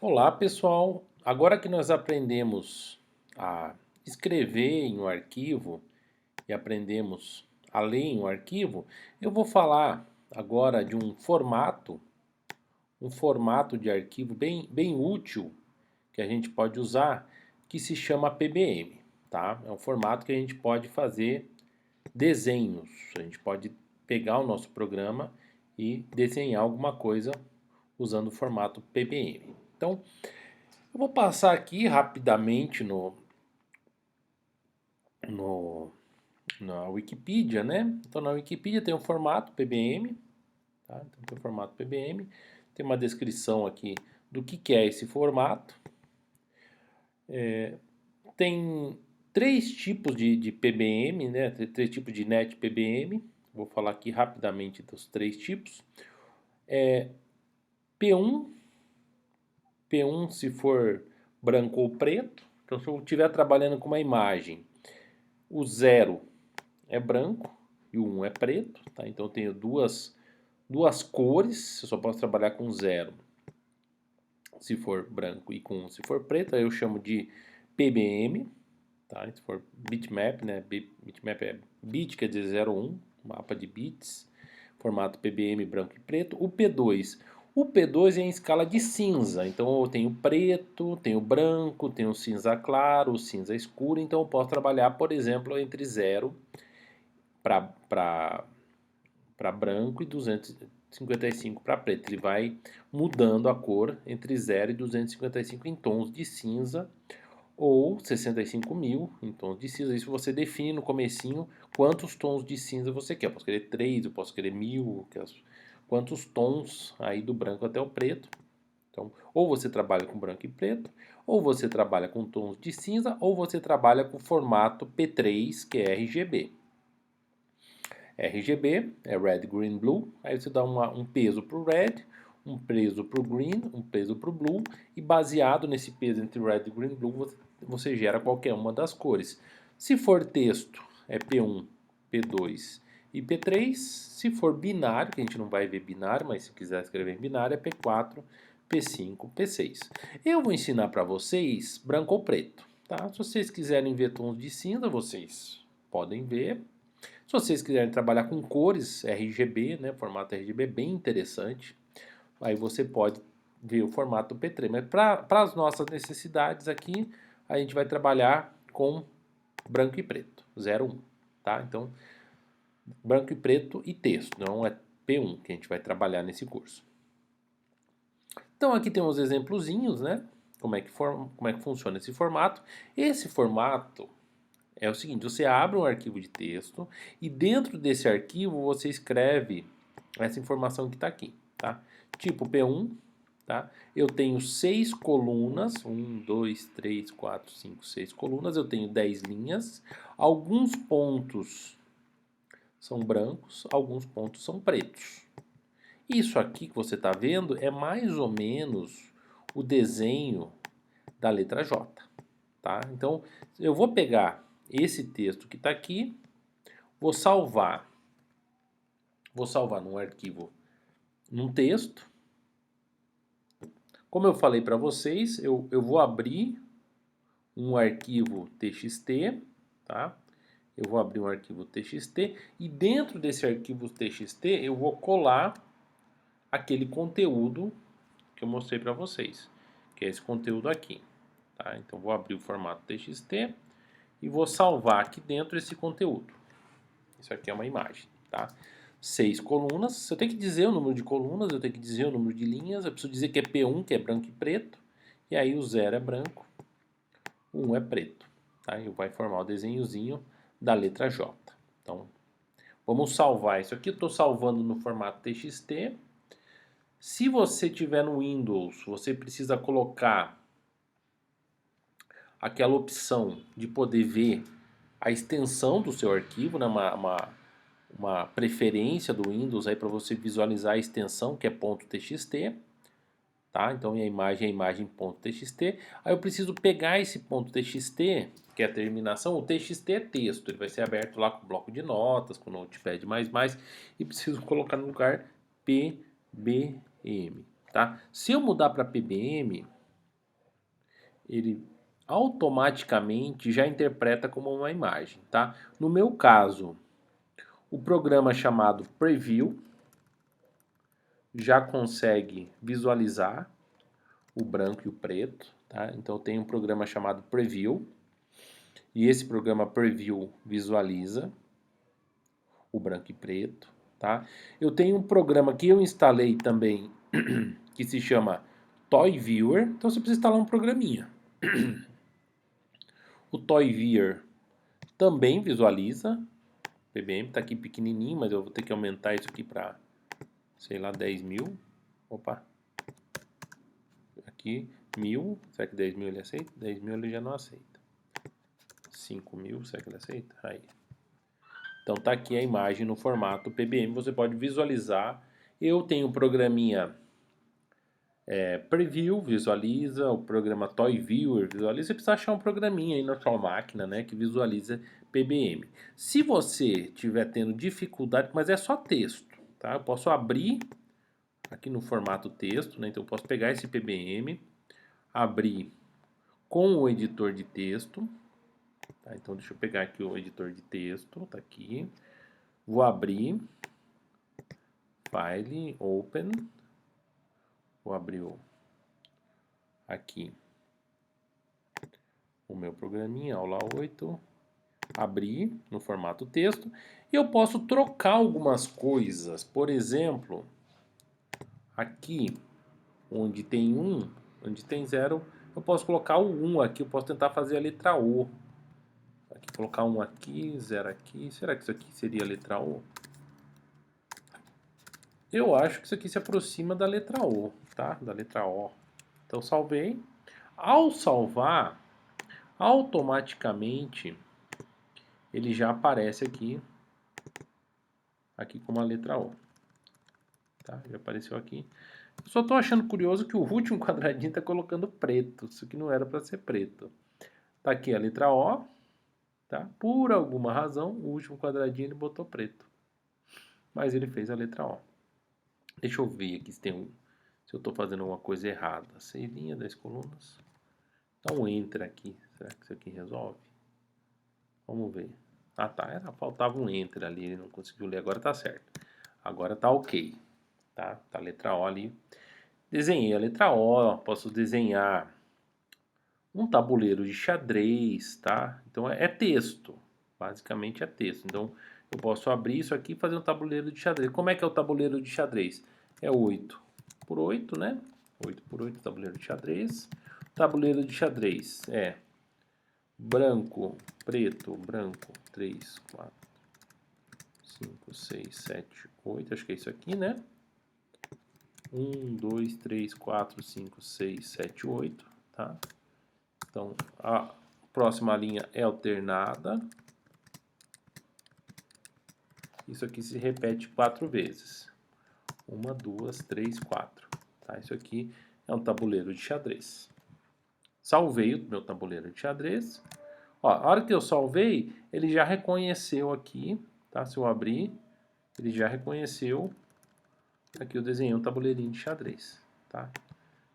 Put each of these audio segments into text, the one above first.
Olá pessoal, agora que nós aprendemos a escrever em um arquivo e aprendemos a ler em um arquivo, eu vou falar agora de um formato de arquivo bem útil que a gente pode usar, que se chama PBM, tá? É um formato que a gente pode fazer desenhos, a gente pode pegar o nosso programa e desenhar alguma coisa usando o formato PBM. Então, eu vou passar aqui rapidamente no, na Wikipedia, né? Então na Wikipedia tem o formato PBM, tá? Então, tem o formato PBM, tem uma descrição aqui do que é esse formato. Tem três tipos de PBM, né? Três tipos de net PBM. Vou falar aqui rapidamente dos três tipos. P1, P1 se for branco ou preto. Então se eu estiver trabalhando com uma imagem, o 0 é branco e o 1 é preto, tá? Então eu tenho duas cores, eu só posso trabalhar com 0 se for branco e com 1 se for preto, aí eu chamo de PBM, tá? Se for bitmap, né? Bitmap é bit, quer dizer 0, 1, mapa de bits, formato PBM branco e preto. O P2 é em escala de cinza, então eu tenho preto, tenho branco, tenho cinza claro, cinza escuro, então eu posso trabalhar, por exemplo, entre 0 para branco e 255 para preto. Ele vai mudando a cor entre 0 e 255 em tons de cinza ou 65.000 em tons de cinza. Isso você define no comecinho quantos tons de cinza você quer. Eu posso querer 3, eu posso querer 1000, quantos tons aí do branco até o preto. Então, ou você trabalha com branco e preto, ou você trabalha com tons de cinza, ou você trabalha com formato P3, que é RGB. RGB é Red, Green, Blue. Aí você dá um peso para o Red, um peso para o Green, um peso para o Blue. E baseado nesse peso entre Red, Green e Blue, você gera qualquer uma das cores. Se for texto, é P1, P2 e P3. Se for binário, que a gente não vai ver binário, mas se quiser escrever em binário, é P4, P5, P6. Eu vou ensinar para vocês branco ou preto. Tá? Se vocês quiserem ver tons de cinza, vocês podem ver. Se vocês quiserem trabalhar com cores RGB, né, formato RGB bem interessante, aí você pode ver o formato P3. Mas para as nossas necessidades aqui, a gente vai trabalhar com branco e preto, 01, tá? Então, branco e preto e texto, não é P1 que a gente vai trabalhar nesse curso. Então aqui tem uns exemplozinhos, né? Como é que funciona esse formato. Esse formato é o seguinte, você abre um arquivo de texto e dentro desse arquivo você escreve essa informação que está aqui, tá? Tipo P1, tá? Eu tenho 6 colunas, 1, 2, 3, 4, 5, 6 colunas, eu tenho 10 linhas, alguns pontos são brancos, alguns pontos são pretos. Isso aqui que você está vendo é mais ou menos o desenho da letra J, tá? Então, eu vou pegar esse texto que está aqui, vou salvar num arquivo, num texto. Como eu falei para vocês, eu vou abrir um arquivo TXT, tá? Eu vou abrir um arquivo TXT e dentro desse arquivo TXT eu vou colar aquele conteúdo que eu mostrei para vocês, que é esse conteúdo aqui, tá? Então vou abrir o formato TXT e vou salvar aqui dentro esse conteúdo. Isso aqui é uma imagem, tá? 6 colunas. Eu tenho que dizer o número de colunas, eu tenho que dizer o número de linhas. Eu preciso dizer que é P1, que é branco e preto. E aí o 0 é branco, o 1 é preto. Tá? E vai formar o desenhozinho da letra J. Então, vamos salvar isso aqui. Eu estou salvando no formato TXT. Se você tiver no Windows, você precisa colocar aquela opção de poder ver a extensão do seu arquivo, né? Uma preferência do Windows aí para você visualizar a extensão que é .txt, tá? Então a imagem é imagem.txt. Aí eu preciso pegar esse .txt, que é a terminação. O txt é texto, ele vai ser aberto lá com o bloco de notas, com o Notepad++, e preciso colocar no lugar PBM, tá? Se eu mudar para PBM, ele automaticamente já interpreta como uma imagem, tá? No meu caso, o programa chamado Preview já consegue visualizar o branco e o preto, tá? Então eu tenho um programa chamado Preview e esse programa Preview visualiza o branco e preto, tá? Eu tenho um programa que eu instalei também que se chama Toy Viewer, então você precisa instalar um programinha. O Toy Viewer também visualiza PBM, está aqui pequenininho, mas eu vou ter que aumentar isso aqui para, sei lá, 10.000. Opa, aqui 1.000, será que 10.000 ele aceita? 10.000 ele já não aceita. 5.000, será que ele aceita? Aí. Então tá aqui a imagem no formato PBM, você pode visualizar. Eu tenho um programinha Preview, visualiza, o programa Toy Viewer visualiza. Você precisa achar um programinha aí na sua máquina, né, que visualiza PBM. Se você estiver tendo dificuldade, mas é só texto, tá? Eu posso abrir aqui no formato texto, né? Então eu posso pegar esse PBM, abrir com o editor de texto, tá? Então deixa eu pegar aqui o editor de texto, tá aqui. Vou abrir, File, Open, vou abrir aqui o meu programinha, aula 8, abrir no formato texto, e eu posso trocar algumas coisas. Por exemplo, aqui onde tem 1, onde tem 0, eu posso colocar o 1 aqui, eu posso tentar fazer a letra O. Aqui, colocar 1 aqui, 0 aqui. Será que isso aqui seria a letra O? Eu acho que isso aqui se aproxima da letra O, tá? Da letra O. Então salvei. Ao salvar, automaticamente ele já aparece aqui como a letra O. Tá? Já apareceu aqui. Eu só estou achando curioso que o último quadradinho está colocando preto. Isso aqui não era para ser preto. Tá aqui a letra O. Tá? Por alguma razão, o último quadradinho ele botou preto. Mas ele fez a letra O. Deixa eu ver aqui se se eu estou fazendo alguma coisa errada. 6 linhas, 10 colunas. Dá um enter aqui. Será que isso aqui resolve? Vamos ver. Ah, tá. Faltava um enter ali. Ele não conseguiu ler. Agora tá certo. Agora tá ok. Tá a letra O ali. Desenhei a letra O. Posso desenhar um tabuleiro de xadrez, tá? Então é texto. Basicamente é texto. Então eu posso abrir isso aqui e fazer um tabuleiro de xadrez. Como é que é o tabuleiro de xadrez? É 8 por 8, né? 8 por 8, tabuleiro de xadrez. Tabuleiro de xadrez é branco, preto, branco, 3, 4, 5, 6, 7, 8. Acho que é isso aqui, né? 1, 2, 3, 4, 5, 6, 7, 8, tá? Então, a próxima linha é alternada. Isso aqui se repete 4 vezes. 1, 2, 3, 4. Tá? Isso aqui é um tabuleiro de xadrez. Salvei o meu tabuleiro de xadrez. Ó, a hora que eu salvei, ele já reconheceu aqui, tá? Se eu abrir, ele já reconheceu. Aqui eu desenhei um tabuleirinho de xadrez, tá?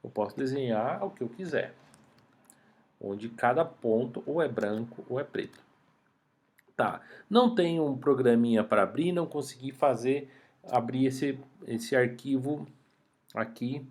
Eu posso desenhar o que eu quiser, onde cada ponto ou é branco ou é preto. Tá, não tenho um programinha para abrir, não consegui abrir esse arquivo aqui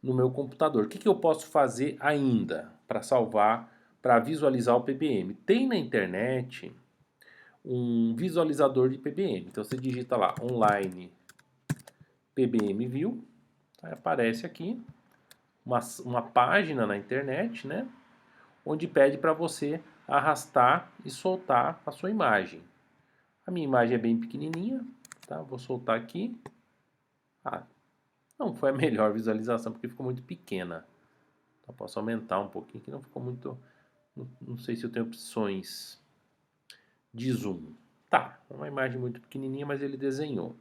no meu computador. O que eu posso fazer ainda para salvar, para visualizar o PBM? Tem na internet um visualizador de PBM. Então você digita lá online PBM View, aí aparece aqui uma página na internet, né? Onde pede para você arrastar e soltar a sua imagem. A minha imagem é bem pequenininha, tá? Vou soltar aqui. Ah, não foi a melhor visualização porque ficou muito pequena. Então posso aumentar um pouquinho que não ficou muito. Não sei se eu tenho opções de zoom. Tá, é uma imagem muito pequenininha, mas ele desenhou.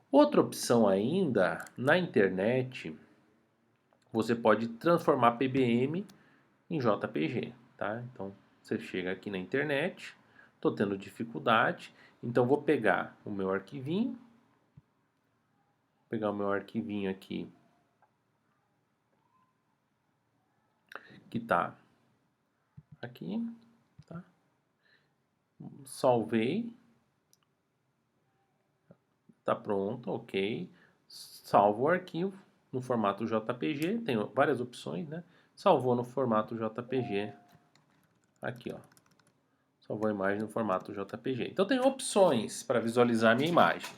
Outra opção ainda, na internet, você pode transformar PBM em JPG, tá? Então você chega aqui na internet, estou tendo dificuldade, então vou pegar o meu arquivinho, aqui que tá aqui, tá? Salvei. Tá pronto, ok. Salvo o arquivo no formato JPG, tem várias opções, né? Salvou no formato JPG, aqui ó. Salvou a imagem no formato JPG. Então tem opções para visualizar a minha imagem.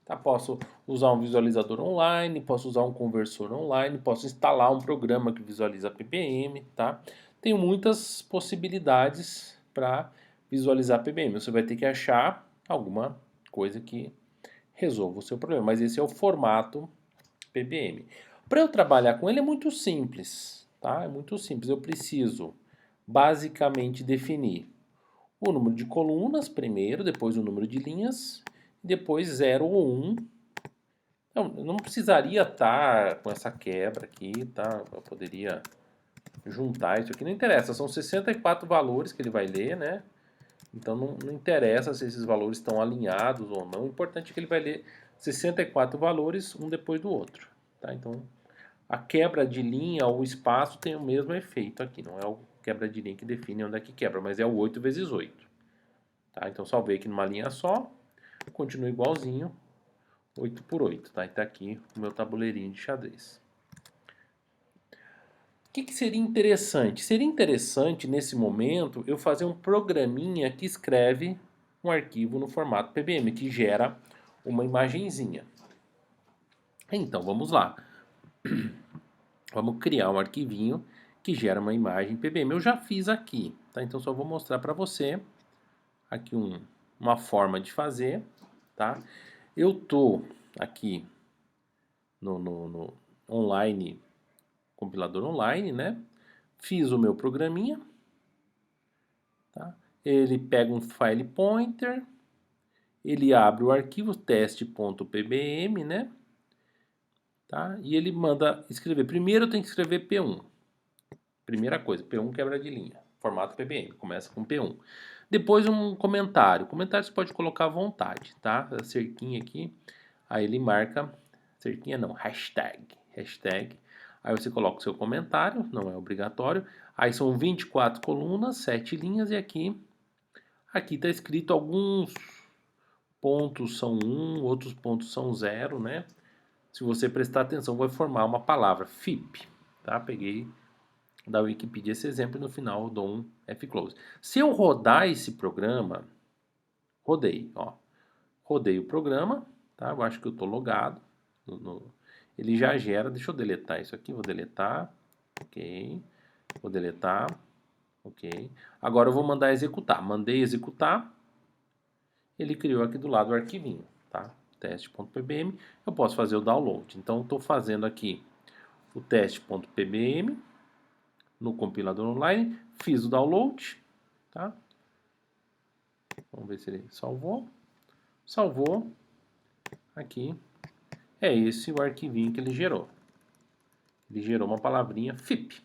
Tá? Posso usar um visualizador online, posso usar um conversor online, posso instalar um programa que visualiza PBM, tá? Tem muitas possibilidades para visualizar PBM. Você vai ter que achar alguma coisa que resolva o seu problema, mas esse é o formato PBM. Para eu trabalhar com ele é muito simples, tá? É muito simples. Eu preciso basicamente definir o número de colunas primeiro, depois o número de linhas, depois 0 ou 1. Eu não precisaria estar com essa quebra aqui, tá? Eu poderia juntar isso aqui, não interessa, são 64 valores que ele vai ler, né? Então não interessa se esses valores estão alinhados ou não, o importante é que ele vai ler 64 valores um depois do outro, tá? Então a quebra de linha ou espaço tem o mesmo efeito aqui, não é o quebra de linha que define onde é que quebra, mas é o 8 vezes 8. Tá? Então salvei aqui numa linha só, continua igualzinho, 8 por 8, tá? E tá aqui o meu tabuleirinho de xadrez. O que seria interessante? Seria interessante, nesse momento, eu fazer um programinha que escreve um arquivo no formato PBM, que gera uma imagenzinha. Então, vamos lá. Vamos criar um arquivinho que gera uma imagem PBM. Eu já fiz aqui, tá? Então, só vou mostrar para você aqui uma forma de fazer, tá? Eu tô aqui no online, compilador online, né? Fiz o meu programinha, tá? Ele pega um file pointer, ele abre o arquivo teste.pbm, né? Tá? E ele manda escrever. Primeiro eu tenho que escrever P1. Primeira coisa, P1 quebra de linha. Formato PBM, começa com P1. Depois um comentário. Comentário você pode colocar à vontade, tá? A cerquinha aqui. Aí ele marca, cerquinha não, hashtag. Hashtag. Aí você coloca o seu comentário, não é obrigatório. Aí são 24 colunas, 7 linhas e aqui está escrito alguns pontos são 1, outros pontos são 0, né? Se você prestar atenção, vai formar uma palavra, FIP, tá? Peguei da Wikipedia esse exemplo e no final eu dou um F-close. Se eu rodar esse programa, rodei, ó. Rodei o programa, tá? Eu acho que eu estou logado. Ele já gera, deixa eu deletar isso aqui, vou deletar, ok. Vou deletar, ok. Agora eu vou mandar executar. Mandei executar, ele criou aqui do lado o arquivinho, tá? Teste.pbm, eu posso fazer o download. Então estou fazendo aqui o teste.pbm no compilador online, fiz o download, tá? Vamos ver se ele salvou. Salvou. Aqui é esse o arquivinho que ele gerou. Ele gerou uma palavrinha FIP.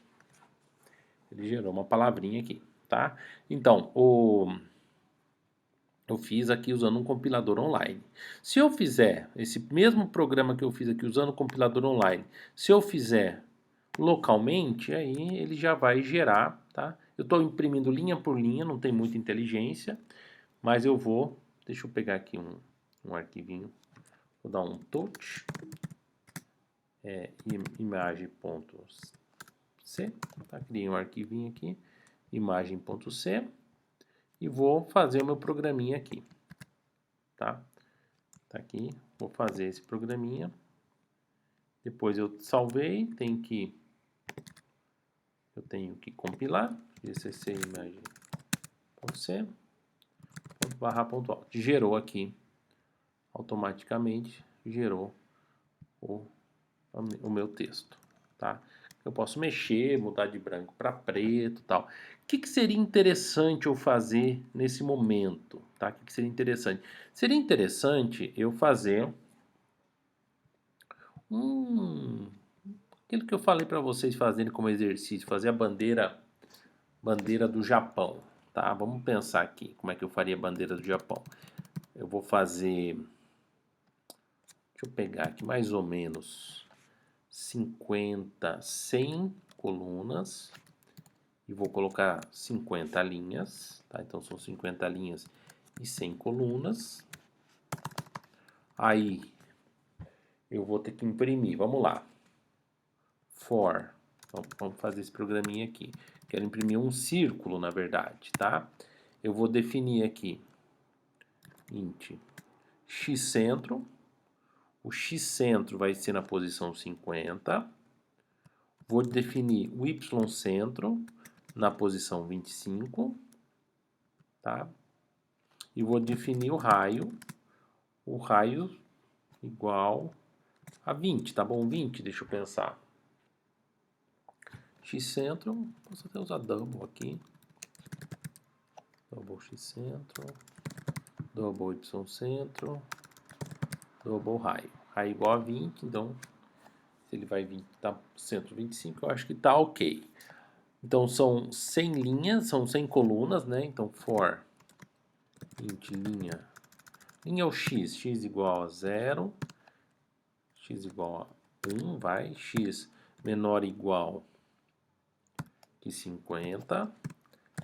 Ele gerou uma palavrinha aqui, tá? Então, eu fiz aqui usando um compilador online. Se eu fizer esse mesmo programa que eu fiz aqui usando o compilador online, se eu fizer localmente, aí ele já vai gerar, tá? Eu estou imprimindo linha por linha, não tem muita inteligência, mas eu vou, deixa eu pegar aqui um arquivinho, vou dar um touch, imagem.c, tá? Criei um arquivinho aqui, imagem.c, e vou fazer o meu programinha aqui, tá? Tá aqui, vou fazer esse programinha, depois eu salvei, eu tenho que compilar, gcc imagem.c, /.alt, gerou aqui, automaticamente gerou o meu texto, tá? Eu posso mexer, mudar de branco para preto, tal. O que seria interessante eu fazer nesse momento, tá? O que seria interessante? Seria interessante eu fazer aquilo que eu falei para vocês fazerem como exercício, fazer a bandeira do Japão, tá? Vamos pensar aqui como é que eu faria a bandeira do Japão. Eu vou fazer, deixa eu pegar aqui mais ou menos 50, 100 colunas e vou colocar 50 linhas, tá? Então são 50 linhas e 100 colunas. Aí eu vou ter que imprimir, vamos lá. For, vamos fazer esse programinha aqui. Quero imprimir um círculo, na verdade, tá? Eu vou definir aqui int x-centro. O x-centro vai ser na posição 50. Vou definir o y-centro na posição 25, tá? E vou definir o raio igual a 20, tá bom? 20, deixa eu pensar. X-centro, posso até usar double aqui. Double x-centro, double y-centro, double raio. Raio igual a 20, então se ele vai vir, tá centro 25, eu acho que tá ok. Então são 100 linhas, são 100 colunas, né? Então for int linha é o x, x igual a 0, x igual a 1, vai, x menor ou igual que 50,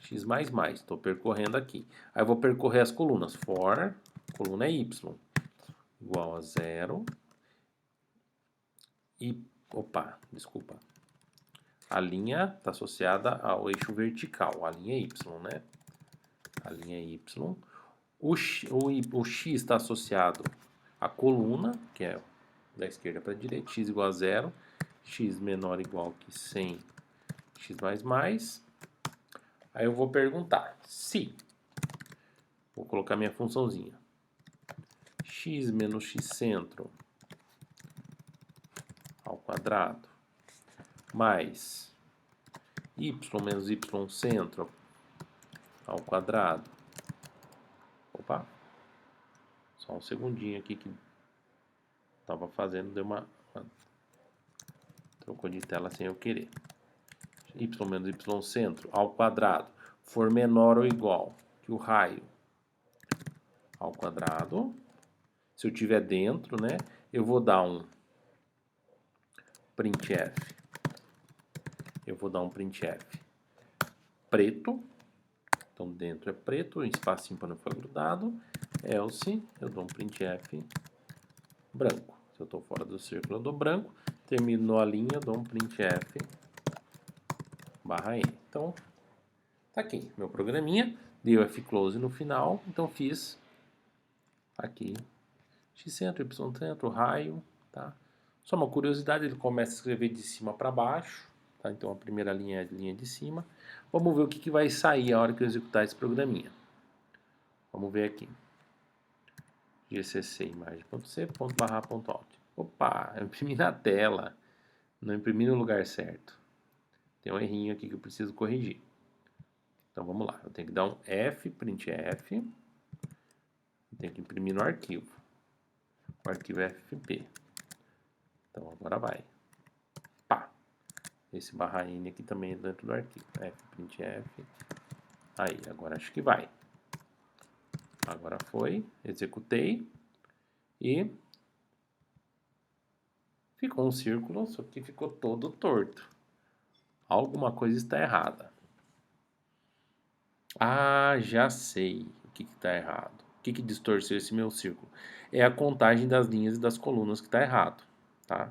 x mais, estou percorrendo aqui. Aí eu vou percorrer as colunas, for, coluna é y, igual a 0, e, opa, desculpa, a linha está associada ao eixo vertical, a linha y, né? A linha y. O x está associado à coluna, que é da esquerda para a direita, x igual a 0, x menor ou igual que 100, x mais. Aí eu vou perguntar se, vou colocar minha funçãozinha, x menos x centro ao quadrado, mais y menos y centro ao quadrado. Opa, só um segundinho aqui que estava fazendo, deu uma trocou de tela sem eu querer. Y menos y centro ao quadrado for menor ou igual que o raio ao quadrado. Se eu tiver dentro, né, eu vou dar um printf. Eu vou dar um printf preto. Então dentro é preto, o espacinho para não ficar grudado. Else, eu dou um printf branco. Se eu estou fora do círculo, eu dou branco. Termino a linha, eu dou um printf barra n. Então, tá aqui meu programinha. Deu fclose no final, então fiz aqui x-centro, y-centro, raio, tá? Só uma curiosidade, ele começa a escrever de cima para baixo, tá? Então a primeira linha é a linha de cima. Vamos ver o que vai sair a hora que eu executar esse programinha. Vamos ver aqui. gcc imagem.c.barra.alt. Opa, eu imprimi na tela, não imprimi no lugar certo. Tem um errinho aqui que eu preciso corrigir. Então vamos lá, eu tenho que dar um f, printf, tenho que imprimir no arquivo. O arquivo é fp. Então agora vai. Pá. Esse barra n aqui também é dentro do arquivo. fprintf. Aí, agora acho que vai. Agora foi. Executei. E ficou um círculo, só que ficou todo torto. Alguma coisa está errada. Ah, já sei o que está errado. O que distorceu esse meu círculo? É a contagem das linhas e das colunas que está errado. Tá?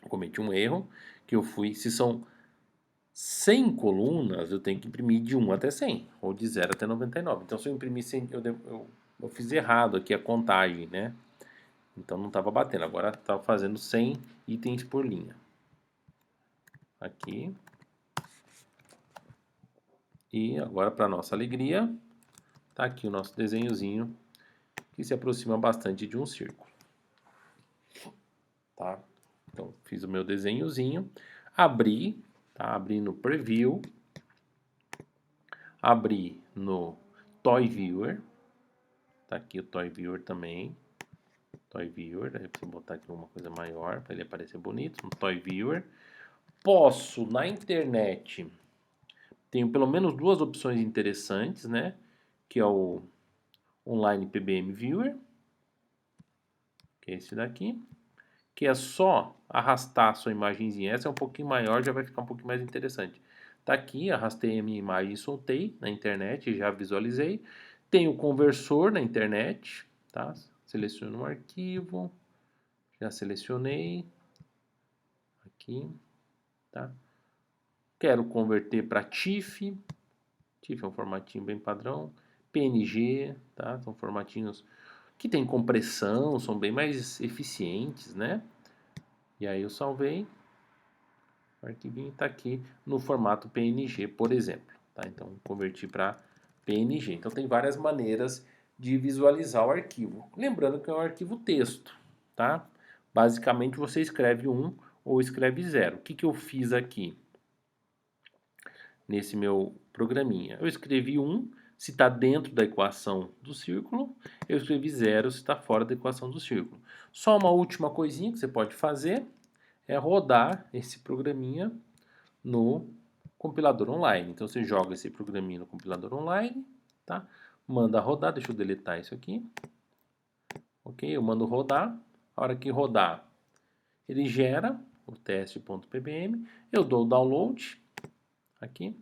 Eu cometi um erro que eu fui... Se são 100 colunas, eu tenho que imprimir de 1 até 100, ou de 0 até 99. Então, se eu imprimir 100, eu fiz errado aqui a contagem, né? Então, não estava batendo. Agora, estava fazendo 100 itens por linha. Aqui. E agora, para nossa alegria, tá aqui o nosso desenhozinho, que se aproxima bastante de um círculo. Tá? Então, fiz o meu desenhozinho, abri, tá? Abri no Preview, abri no Toy Viewer, tá aqui o Toy Viewer também, Toy Viewer, aí preciso botar aqui uma coisa maior para ele aparecer bonito, no Toy Viewer. Posso, na internet, tenho pelo menos duas opções interessantes, né? Que é o Online PBM Viewer, que é esse daqui, que é só arrastar a sua imagenzinha. Essa é um pouquinho maior, já vai ficar um pouquinho mais interessante. Tá aqui, arrastei a minha imagem e soltei na internet, já visualizei. Tem o conversor na internet, tá? Seleciono um arquivo, já selecionei aqui, tá? Quero converter para TIFF. TIFF é um formatinho bem padrão. PNG, tá? São formatinhos que tem compressão, são bem mais eficientes, né? E aí eu salvei. O arquivinho está aqui no formato PNG, por exemplo. Tá? Então, converti para PNG. Então, tem várias maneiras de visualizar o arquivo. Lembrando que é um arquivo texto. Tá? Basicamente, você escreve 1 ou escreve 0. O que, que eu fiz aqui nesse meu programinha? Eu escrevi 1 se está dentro da equação do círculo. Eu escrevi 0 se está fora da equação do círculo. Só uma última coisinha que você pode fazer é rodar esse programinha no compilador online. Então você joga esse programinha no compilador online, tá? Manda rodar, deixa eu deletar isso aqui. Ok, eu mando rodar. A hora que rodar, ele gera o teste.pbm. Eu dou o download aqui.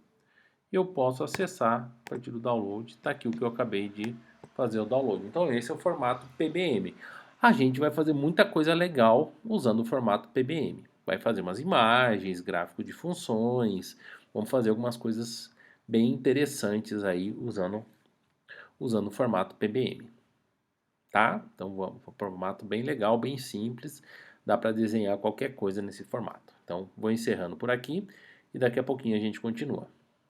E eu posso acessar a partir do download. Está aqui o que eu acabei de fazer o download. Então esse é o formato PBM. A gente vai fazer muita coisa legal usando o formato PBM. Vai fazer umas imagens, gráfico de funções. Vamos fazer algumas coisas bem interessantes aí usando o formato PBM. Tá? Então vamos, um formato bem legal, bem simples. Dá para desenhar qualquer coisa nesse formato. Então vou encerrando por aqui e daqui a pouquinho a gente continua.